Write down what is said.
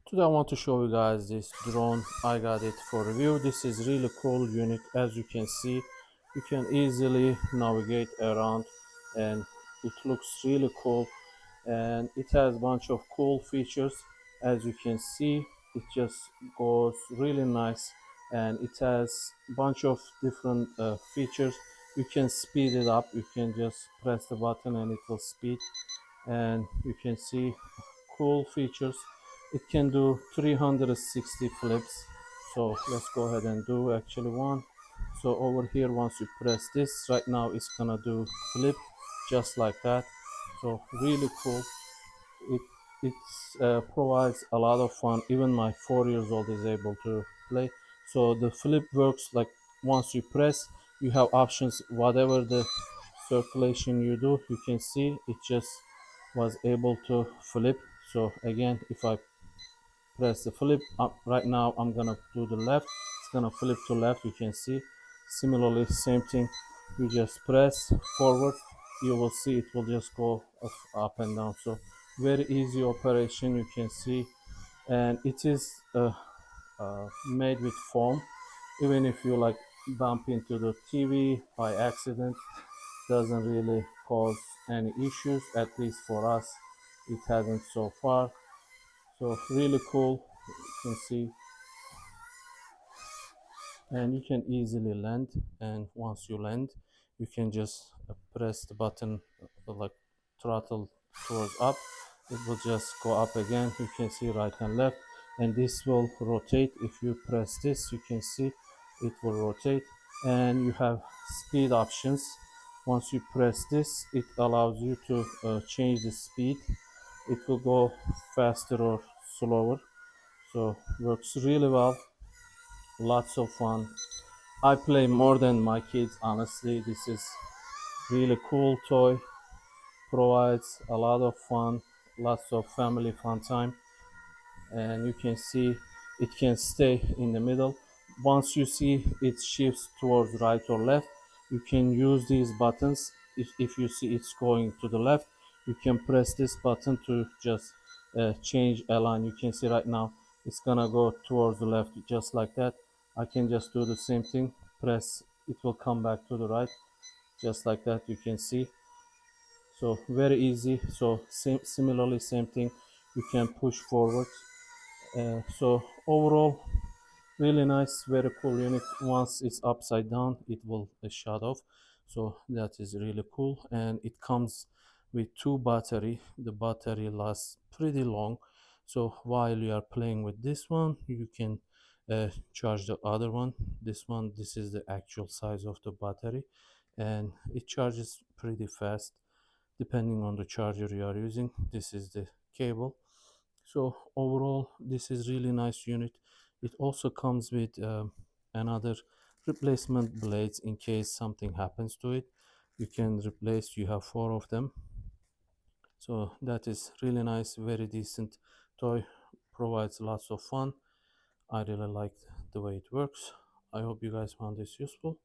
Today I want to show you guys this drone. I got it for review. This is really cool unit. As you can see, you can easily navigate around and it looks really cool, and it has a bunch of cool features. As you can see, it just goes really nice, and it has a bunch of different features. You can speed it up. You can just press the button and it will speed, and you can see cool features. It can do 360 flips. So let's go ahead and do actually one. So over here, once you press this, right now it's gonna do flip just like that. So really cool. It provides a lot of fun. Even my 4 years old is able to play. So the flip works like once you press, you have options. Whatever the circulation you do, you can see it just was able to flip. So again, if I press the flip up right now, I'm gonna do the left, it's gonna flip to left. You can see similarly same thing, you just press forward, you will see it will just go up and down. So very easy operation, you can see. And it is made with foam. Even if you like bump into the TV by accident, doesn't really cause any issues, at least for us it hasn't so far. So really cool, you can see. And you can easily land, and once you land, you can just press the button, like throttle towards up, it will just go up again. You can see right and left, and this will rotate. If you press this, you can see it will rotate, and you have speed options. Once you press this, it allows you to change the speed. It will go faster or slower. So works really well, lots of fun. I play more than my kids, honestly. This is really cool toy, provides a lot of fun, lots of family fun time. And you can see it can stay in the middle. Once you see it shifts towards right or left, you can use these buttons. If you see it's going to the left, you can press this button to just change a line. You can see right now it's gonna go towards the left, just like that. I can just do the same thing, press, it will come back to the right, just like that. You can see, so very easy. So similarly same thing, you can push forward. So overall, really nice, very cool unit. Once it's upside down, it will shut off. So that is really cool, and it comes with two battery. The battery lasts pretty long. So while you are playing with this one, you can charge the other one. This is the actual size of the battery, and it charges pretty fast depending on the charger you are using. This is the cable. So overall, this is really nice unit. It also comes with another replacement blades in case something happens to it. You can replace, you have 4 of them. So that is really nice, very decent toy, provides lots of fun. I really like the way it works. I hope you guys found this useful.